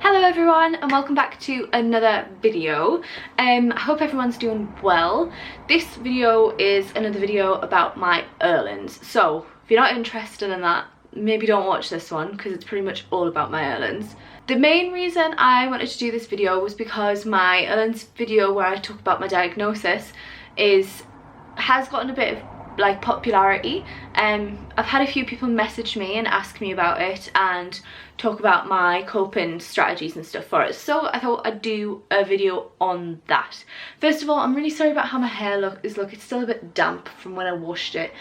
Hello everyone and welcome back to another video. I hope everyone's doing well. This video is another video about my Irlens. So if you're not interested in that, maybe don't watch this one because it's pretty much all about my Irlens. The main reason I wanted to do this video was because my Irlens video where I talk about my diagnosis has gotten a bit of popularity. I've had a few people message me and ask me about it and talk about my coping strategies and stuff for it, so I thought I'd do a video on that. First of all, I'm really sorry about how my hair is. It's still a bit damp from when I washed it.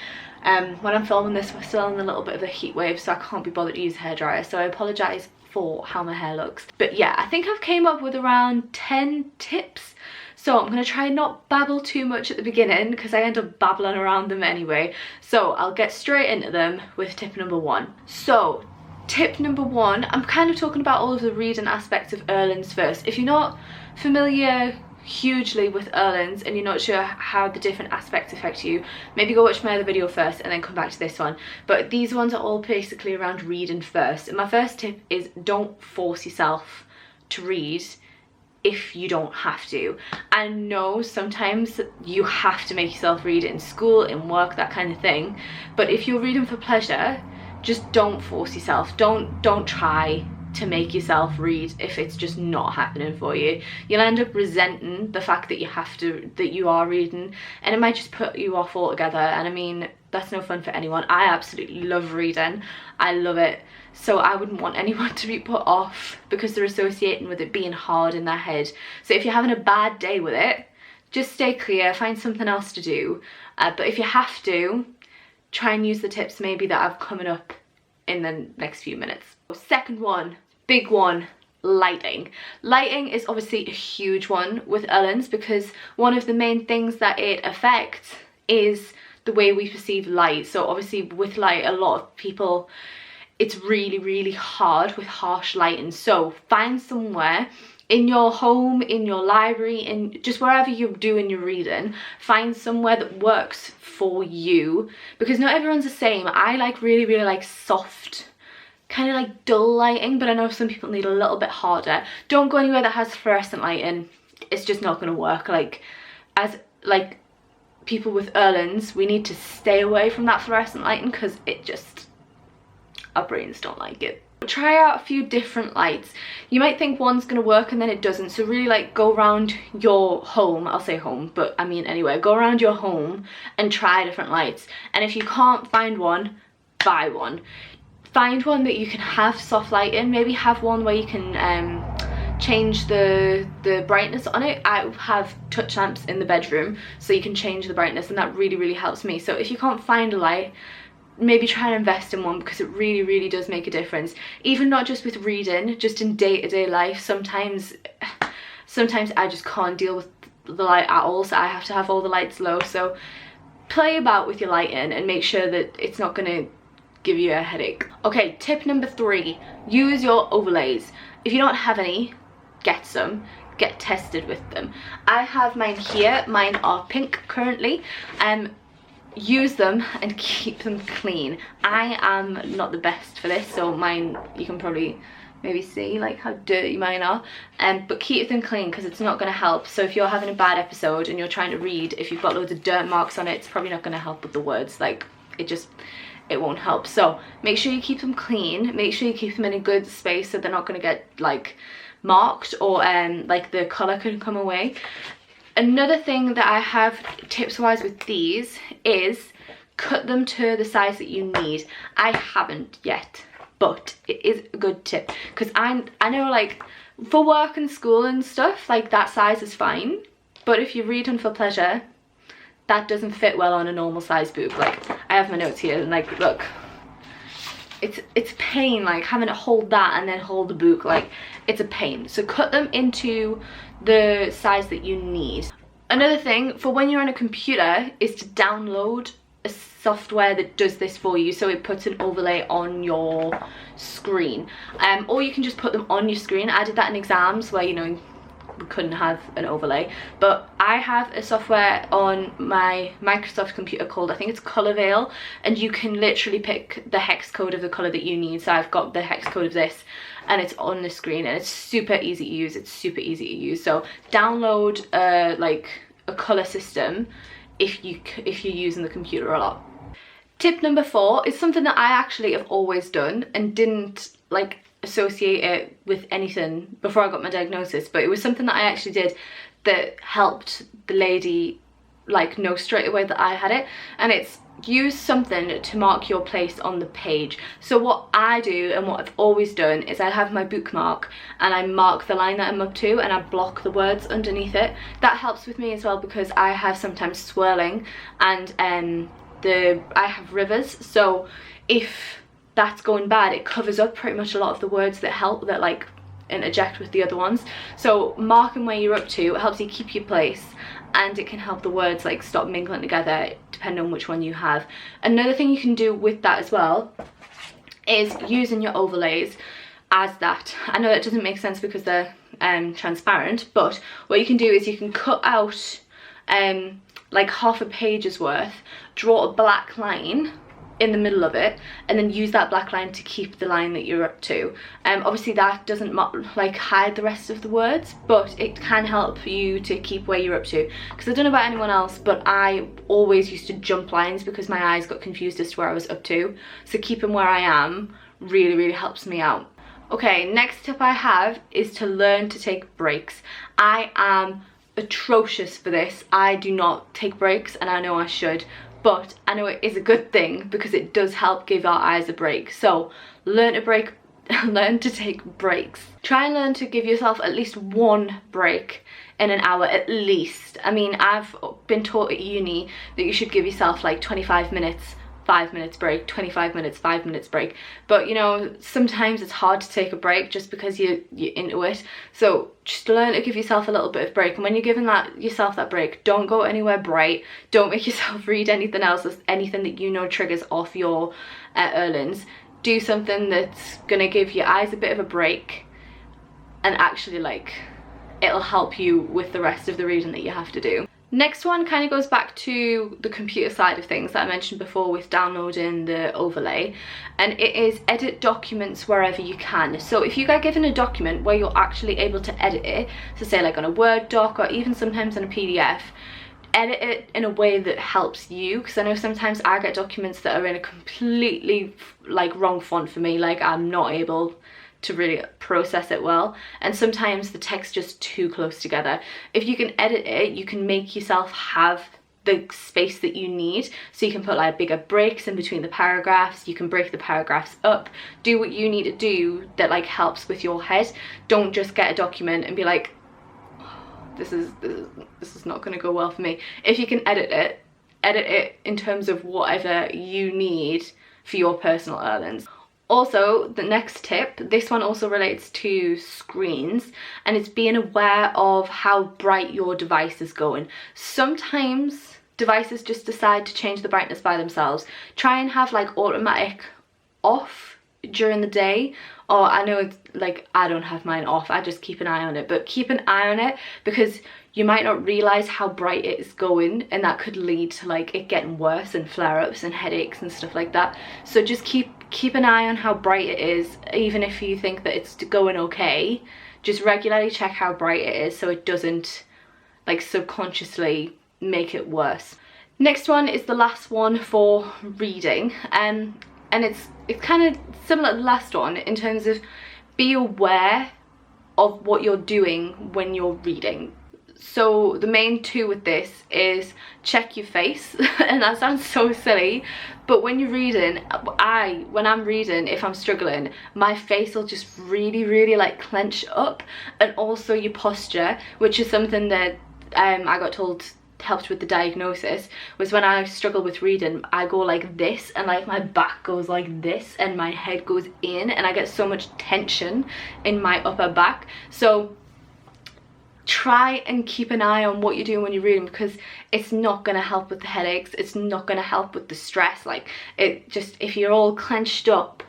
When I'm filming this, we're still in a little bit of a heat wave, so I can't be bothered to use a hairdryer, so I apologise for how my hair looks. But yeah, I think I've came up with around 10 tips. So I'm going to try not babble too much at the beginning because I end up babbling around them anyway. So I'll get straight into them with tip number one. So tip number one, I'm kind of talking about all of the reading aspects of Irlens first. If you're not familiar hugely with Irlens and you're not sure how the different aspects affect you, maybe go watch my other video first and then come back to this one. But these ones are all basically around reading first. And my first tip is don't force yourself to read if you don't have to. I know sometimes you have to make yourself read in school, in work, that kind of thing, but if you're reading for pleasure, just don't force yourself. Don't try to make yourself read if it's just not happening for you. You'll end up resenting the fact that you are reading, and it might just put you off altogether. And I mean, that's no fun for anyone. I absolutely love reading. I love it. So I wouldn't want anyone to be put off because they're associating with it being hard in their head. So if you're having a bad day with it, just stay clear, find something else to do. But if you have to, try and use the tips maybe that I've coming up in the next few minutes. Second one, big one, lighting. Lighting is obviously a huge one with Irlens because one of the main things that it affects is the way we perceive light. So obviously with light, a lot of people, it's really hard with harsh lighting. So find somewhere in your home, in your library, in just wherever you're doing your reading, find somewhere that works for you, because not everyone's the same. I really like soft, kind of like dull lighting, but I know some people need a little bit harder. Don't go anywhere that has fluorescent lighting. It's just not going to work. As people with Irlens, we need to stay away from that fluorescent lighting because it just, our brains don't like it. Try out a few different lights. You might think one's gonna work and then it doesn't, so really go around your home. I'll say home, but I mean anywhere. Go around your home and try different lights, and if you can't find one, buy one. Find one that you can have soft light in. Maybe have one where you can change the brightness on it. I have touch lamps in the bedroom, so you can change the brightness, and that really helps me. So if you can't find a light, maybe try and invest in one because it really does make a difference. Even not just with reading, just in day-to-day life. Sometimes I just can't deal with the light at all, so I have to have all the lights low. So play about with your lighting and make sure that it's not gonna give you a headache. Okay, tip number 3, use your overlays. If you don't have any, get some. Get tested with them. I have mine here. Mine are pink currently. Use them and keep them clean. I am not the best for this, so mine, you can probably maybe see how dirty mine are, but keep them clean because it's not going to help. So if you're having a bad episode and you're trying to read, if you've got loads of dirt marks on it, it's probably not going to help with the words. It won't help. So make sure you keep them clean. Make sure you keep them in a good space so they're not going to get marked, or the colour can come away. Another thing that I have tips wise with these is cut them to the size that you need. I haven't yet, but it is a good tip because I know for work and school and stuff, that size is fine, but if you're reading for pleasure, that doesn't fit well on a normal size book. I have my notes here and look, it's pain having to hold that and then hold the book. It's a pain. So cut them into the size that you need. Another thing for when you're on a computer is to download a software that does this for you, so it puts an overlay on your screen, or you can just put them on your screen. I did that in exams where we couldn't have an overlay, but I have a software on my Microsoft computer called, I think it's Colorvale, and you can literally pick the hex code of the color that you need. So I've got the hex code of this, and it's on the screen, and it's super easy to use. It's super easy to use. So download like a color system if you're using the computer a lot. Tip number 4 is something that I actually have always done and didn't like associate it with anything before I got my diagnosis, but it was something that I actually did that helped the lady like know straight away that I had it, and it's use something to mark your place on the page. So what I do and what I've always done is I have my bookmark and I mark the line that I'm up to and I block the words underneath it. That helps with me as well because I have sometimes swirling and I have rivers, so if that's going bad, it covers up pretty much a lot of the words that like interject with the other ones. So marking where you're up to helps you keep your place, and it can help the words like stop mingling together depending on which one you have. Another thing you can do with that as well is using your overlays as that. I know that doesn't make sense because they're transparent, but what you can do is you can cut out like half a page's worth, draw a black line in the middle of it, and then use that black line to keep the line that you're up to. Obviously that doesn't like hide the rest of the words, but it can help you to keep where you're up to. Because I don't know about anyone else, but I always used to jump lines because my eyes got confused as to where I was up to. So keeping where I am really helps me out. Okay, next tip I have is to learn to take breaks. I am atrocious for this. I do not take breaks, and I know I should, but I know it is a good thing because it does help give our eyes a break. So learn to take breaks. Try and learn to give yourself at least one break in an hour at least. I mean, I've been taught at uni that you should give yourself like 25 minutes, 5 minutes break, 25 minutes, 5 minutes break. But you know, sometimes it's hard to take a break just because you're into it. So just learn to give yourself a little bit of break. And when you're giving yourself that break, don't go anywhere bright. Don't make yourself read anything else, anything that you know triggers off your Irlens. Do something that's gonna give your eyes a bit of a break, and actually like it'll help you with the rest of the reading that you have to do. Next one kind of goes back to the computer side of things that I mentioned before with downloading the overlay, and it is edit documents wherever you can. So if you get given a document where you're actually able to edit it, so say like on a Word doc or even sometimes in a PDF, edit it in a way that helps you, because I know sometimes I get documents that are in a completely like wrong font for me, like I'm not able to really process it well, and sometimes the text just too close together. If you can edit it, you can make yourself have the space that you need, so you can put like bigger breaks in between the paragraphs, you can break the paragraphs up, do what you need to do that like helps with your head. Don't just get a document and be like, oh, this is not going to go well for me. If you can edit it in terms of whatever you need for your personal Irlens. Also, the next tip, this one also relates to screens, and it's being aware of how bright your device is going. Sometimes devices just decide to change the brightness by themselves. Try and have like automatic off during the day, or I know it's like I don't have mine off, I just keep an eye on it, but keep an eye on it because you might not realize how bright it is going, and that could lead to like it getting worse and flare-ups and headaches and stuff like that. So just keep an eye on how bright it is. Even if you think that it's going okay, just regularly check how bright it is so it doesn't like subconsciously make it worse. Next one is the last one for reading, and it's kind of similar to the last one in terms of be aware of what you're doing when you're reading. So the main two with this is check your face, and that sounds so silly, but when you're reading, when I'm reading, if I'm struggling, my face will just really like clench up, and also your posture, which is something that I got told helped with the diagnosis, was when I struggle with reading, I go like this, and like my back goes like this, and my head goes in, and I get so much tension in my upper back. So try and keep an eye on what you're doing when you're reading, because it's not going to help with the headaches, it's not going to help with the stress. Like it just, if you're all clenched up,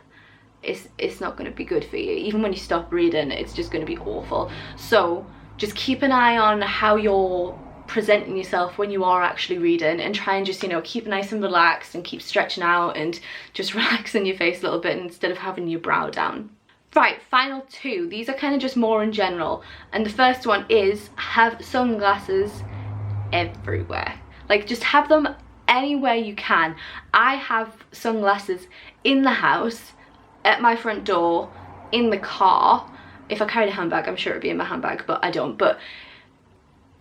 it's not going to be good for you. Even when you stop reading, it's just going to be awful. So just keep an eye on how you're presenting yourself when you are actually reading, and try and just, you know, keep nice and relaxed and keep stretching out and just relaxing your face a little bit instead of having your brow down. Right, final two. These are kind of just more in general. And the first one is have sunglasses everywhere. Like, just have them anywhere you can. I have sunglasses in the house, at my front door, in the car. If I carried a handbag, I'm sure it'd be in my handbag, but I don't. But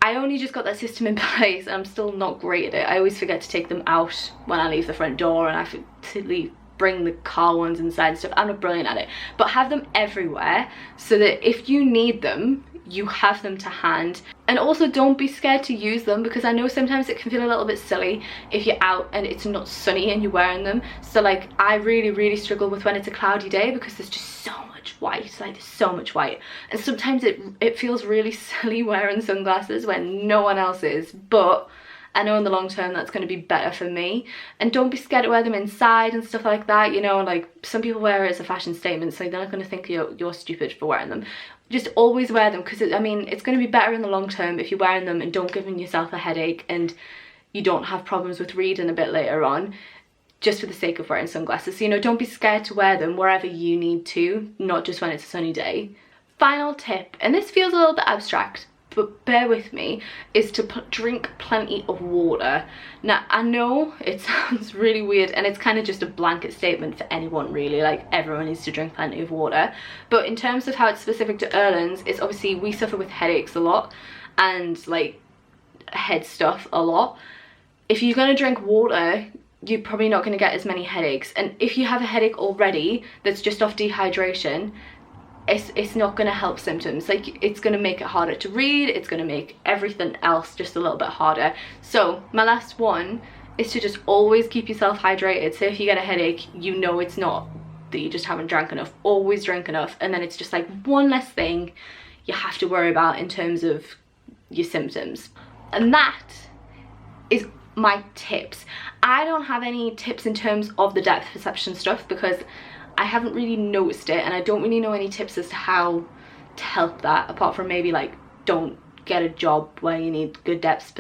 I only just got that system in place and I'm still not great at it. I always forget to take them out when I leave the front door, and I forget to bring the car ones inside and stuff. I'm not brilliant at it, but have them everywhere so that if you need them, you have them to hand. And also don't be scared to use them, because I know sometimes it can feel a little bit silly if you're out and it's not sunny and you're wearing them. So like, I really struggle with when it's a cloudy day, because there's just so much white, like there's so much white, and sometimes it feels really silly wearing sunglasses when no one else is. But I know in the long term that's going to be better for me. And don't be scared to wear them inside and stuff like that, you know. Like, some people wear it as a fashion statement, so they're not going to think you're stupid for wearing them. Just always wear them, because I mean, it's going to be better in the long term if you're wearing them and don't give yourself a headache and you don't have problems with reading a bit later on, just for the sake of wearing sunglasses. So, you know, don't be scared to wear them wherever you need to, not just when it's a sunny day. Final tip, and this feels a little bit abstract, but bear with me, is to drink plenty of water. Now, I know it sounds really weird, and it's kind of just a blanket statement for anyone really, like everyone needs to drink plenty of water. But in terms of how it's specific to Irlen's, it's obviously we suffer with headaches a lot and like head stuff a lot. If you're going to drink water, you're probably not going to get as many headaches. And if you have a headache already that's just off dehydration, it's not going to help symptoms. Like, it's going to make it harder to read, it's going to make everything else just a little bit harder. So my last one is to just always keep yourself hydrated. So if you get a headache, you know it's not that you just haven't drank enough. Always drink enough, and then it's just like one less thing you have to worry about in terms of your symptoms. And that is my tips. I don't have any tips in terms of the depth perception stuff, because I haven't really noticed it, and I don't really know any tips as to how to help that, apart from maybe like don't get a job where you need good depth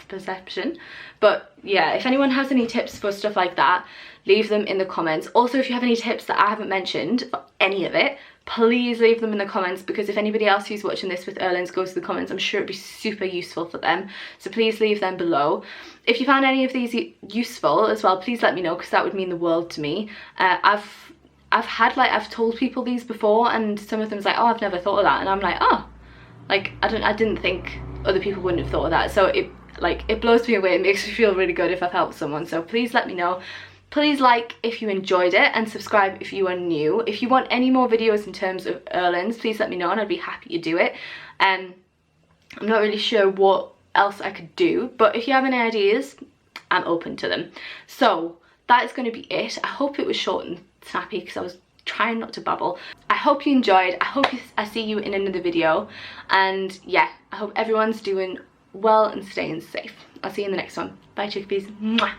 perception. But yeah, if anyone has any tips for stuff like that, leave them in the comments. Also, if you have any tips that I haven't mentioned for any of it, please leave them in the comments, because if anybody else who's watching this with Irlen's goes to the comments, I'm sure it'd be super useful for them. So please leave them below. If you found any of these useful as well, please let me know, because that would mean the world to me. I've told people these before, and some of them's like, oh, I've never thought of that, and I'm like, oh, like I didn't think other people wouldn't have thought of that. So it blows me away. It makes me feel really good if I've helped someone. So please let me know. Please like if you enjoyed it, and subscribe if you are new. If you want any more videos in terms of Irlen's, please let me know and I'd be happy to do it. I'm not really sure what else I could do, but if you have any ideas, I'm open to them. So that is going to be it. I hope it was short and snappy, because I was trying not to babble. I hope you enjoyed. I see you in another video, and yeah, I hope everyone's doing well and staying safe. I'll see you in the next one. Bye, chickpeas. Mwah.